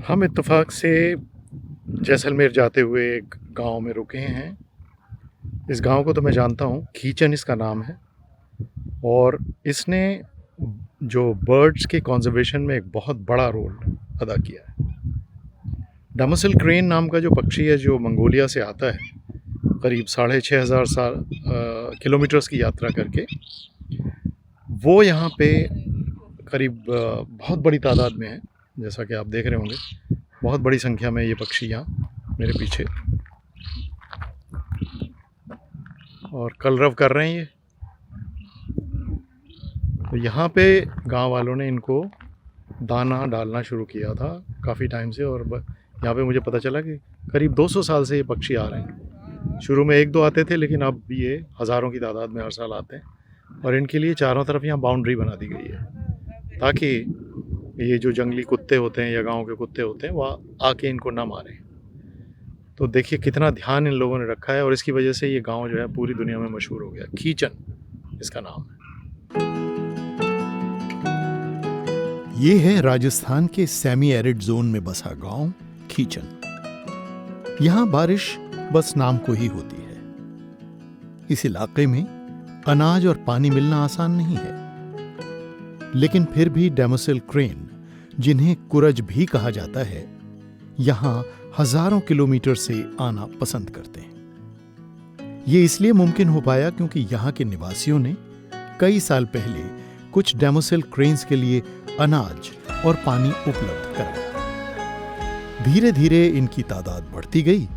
हम इत्तेफाक से जैसलमेर जाते हुए एक गांव में रुके हैं। इस गांव को तो मैं जानता हूँ, खीचन इसका नाम है और इसने जो बर्ड्स के कंजर्वेशन में एक बहुत बड़ा रोल अदा किया है। डैमोसेल क्रेन नाम का जो पक्षी है जो मंगोलिया से आता है, करीब 6,500 किलोमीटर्स की यात्रा करके, वो यहाँ पे करीब बहुत बड़ी तादाद में है। जैसा कि आप देख रहे होंगे, बहुत बड़ी संख्या में ये पक्षी यहाँ मेरे पीछे और कलरव कर रहे हैं ये। तो यहाँ पे गांव वालों ने इनको दाना डालना शुरू किया था काफ़ी टाइम से, और यहाँ पे मुझे पता चला कि करीब 200 साल से ये पक्षी आ रहे हैं। शुरू में 1-2 आते थे, लेकिन अब ये हज़ारों की तादाद में हर साल आते हैं और इनके लिए चारों तरफ यहाँ बाउंड्री बना दी गई है ताकि ये जो जंगली कुत्ते होते हैं या गांव के कुत्ते होते हैं वह आके इनको ना मारें। तो देखिए कितना ध्यान इन लोगों ने रखा है और इसकी वजह से ये गांव जो है पूरी दुनिया में मशहूर हो गया। खीचन इसका नाम है। ये है राजस्थान के सेमी एरिड जोन में बसा गांव खीचन। यहां बारिश बस नाम को ही होती है। इस इलाके में अनाज और पानी मिलना आसान नहीं है, लेकिन फिर भी डैमोसेल क्रेन, जिन्हें कुरज भी कहा जाता है, यहां हजारों किलोमीटर से आना पसंद करते हैं। ये इसलिए मुमकिन हो पाया क्योंकि यहां के निवासियों ने कई साल पहले कुछ डैमोसेल क्रेन्स के लिए अनाज और पानी उपलब्ध कराया। धीरे धीरे इनकी तादाद बढ़ती गई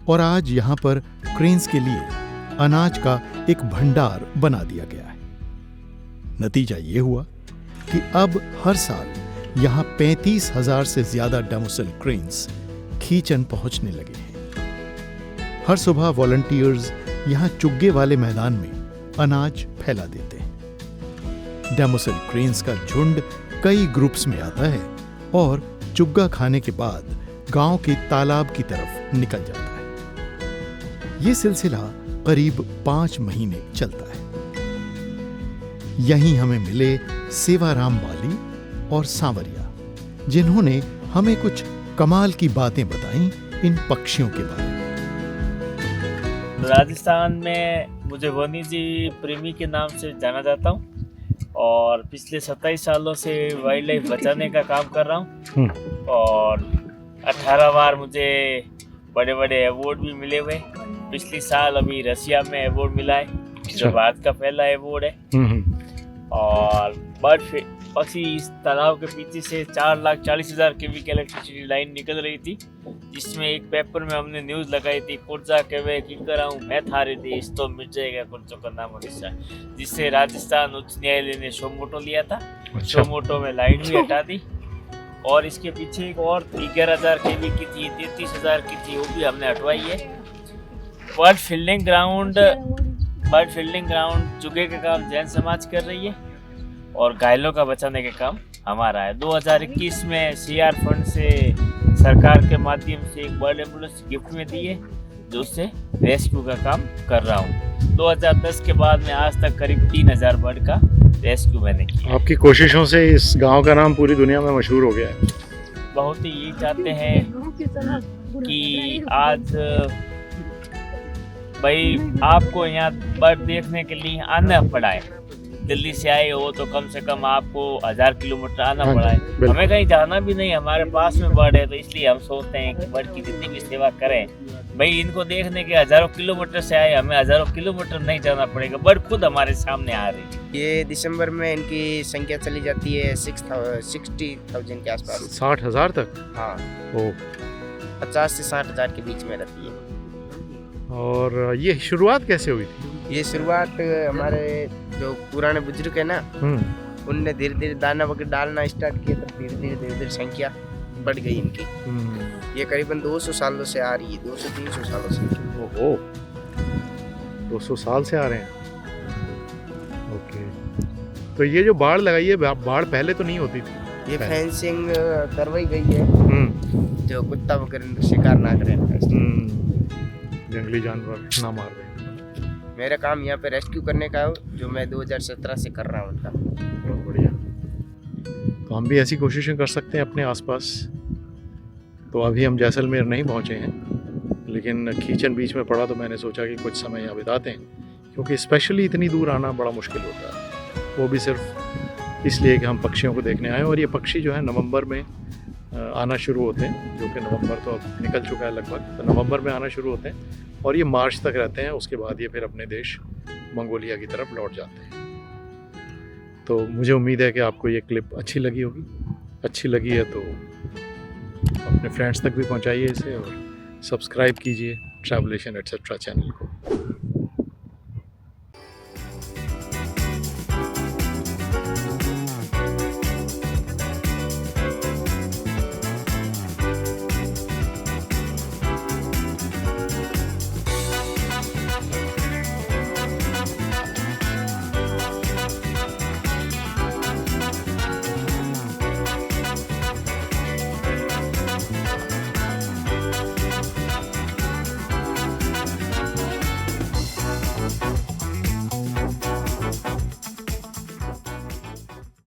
और आज यहां पर क्रेन्स के लिए अनाज का एक भंडार बना दिया गया है। नतीजा ये हुआ कि अब हर साल यहां 35,000 से ज्यादा डैमोसेल क्रेन्स खीचन पहुंचने लगे हैं। हर सुबह वॉलंटियर्स यहां चुग्गे वाले मैदान में अनाज फैला देते हैं। डैमोसेल क्रेन्स का झुंड कई ग्रुप्स में आता है और चुग्गा खाने के बाद गांव के तालाब की तरफ निकल जाता है। यह सिलसिला करीब 5 महीने चलता है। यहीं हमें मिले सेवाराम वाली और सांवरिया, जिन्होंने हमें कुछ कमाल की बातें बताई इन पक्षियों के बारे में। राजस्थान में मुझे वनी जी प्रेमी के नाम से जाना जाता हूँ और पिछले 27 सालों से वाइल्ड लाइफ बचाने का काम कर रहा हूँ और 18 बार मुझे बड़े बड़े अवार्ड भी मिले हुए। पिछली साल अभी रसिया में अवार्ड मिला है, जो भारत का पहला अवार्ड है। और बर्ड पक्षी इस तालाब के पीछे से 4,40,000 केवी की इलेक्ट्रिसिटी लाइन निकल रही थी, जिसमें एक पेपर में हमने न्यूज़ लगाई थी, कुर्जा के वे की कराऊं मैं थारे देश तो मिट जाएगा कुर्जों का नाम हिस्सा, जिससे राजस्थान उच्च न्यायालय ने शोमोटो लिया था। शोमोटो में लाइन भी हटा दी और इसके पीछे एक और 11,000 केवी की थी, 33,000 की थी, वो भी हमने हटवाई है। बर्ड फील्डिंग ग्राउंड चुगे का काम जैन समाज कर रही है और घायलों का बचाने का काम हमारा है। 2021 में सीआर फंड से सरकार के माध्यम से एक बर्ड एम्बुलेंस गिफ्ट में दी है, जो उससे रेस्क्यू का काम कर रहा हूँ। 2010 के बाद में आज तक करीब 3,000 बर्ड का रेस्क्यू मैंने किया। आपकी कोशिशों से इस गांव का नाम पूरी दुनिया में मशहूर हो गया है। बहुत ही ये चाहते हैं कि आज भाई आपको यहाँ बर्ड देखने के लिए आना पड़ा है। दिल्ली से आए हो तो कम से कम आपको 1000 किलोमीटर आना पड़ा है। हमें कहीं जाना भी नहीं, हमारे पास में बर्ड है, तो इसलिए हम सोचते हैं कि बर्ड की जितनी भी सेवा करें, भाई इनको देखने के हजारों किलोमीटर से आए, हमें हजारों किलोमीटर नहीं जाना पड़ेगा, बर्ड खुद हमारे सामने आ रही है। ये दिसंबर में इनकी संख्या चली जाती है 60,000 के आसपास। 60,000 तक? हाँ, ओ, 50 से 60,000 के बीच में रहती है। और ये शुरुआत कैसे हुई थी? ये शुरुआत हमारे जो पुराने बुजुर्ग है ना, उनने धीरे धीरे दाना वगैरह डालना स्टार्ट किया, तब धीरे धीरे संख्या बढ़ गई इनकी। ये करीबन 200 सालों से आ रही है, 200-300 सालों से। ओहो, 200 साल से आ रहे हैं। ओके, तो ये जो बाड़ लगाई है, बाड़ पहले तो नहीं होती थी? ये फेंसिंग करवाई गई है, जो कुत्ता वगैरह शिकार ना करें, जंगली जानवर ना मार रहे हैं। मेरा काम यहाँ पे रेस्क्यू करने का है, जो मैं 2017 से कर रहा हूँ उनका। बहुत बढ़िया। तो हम भी ऐसी कोशिशें कर सकते हैं अपने आसपास। तो अभी हम जैसलमेर नहीं पहुँचे हैं, लेकिन खीचन बीच में पड़ा तो मैंने सोचा कि कुछ समय यहाँ बिताते हैं, क्योंकि स्पेशली इतनी दूर आना बड़ा मुश्किल होता है, वो भी सिर्फ इसलिए कि हम पक्षियों को देखने आए। और ये पक्षी जो है नवंबर में आना शुरू होते हैं, जो कि नवंबर तो अब निकल चुका है लगभग, तो नवंबर में आना शुरू होते हैं और ये मार्च तक रहते हैं। उसके बाद ये फिर अपने देश मंगोलिया की तरफ लौट जाते हैं। तो मुझे उम्मीद है कि आपको ये क्लिप अच्छी लगी होगी। अच्छी लगी है तो अपने फ्रेंड्स तक भी पहुंचाइए इसे और सब्सक्राइब कीजिए ट्रैवलेशन एटसेट्रा चैनल को।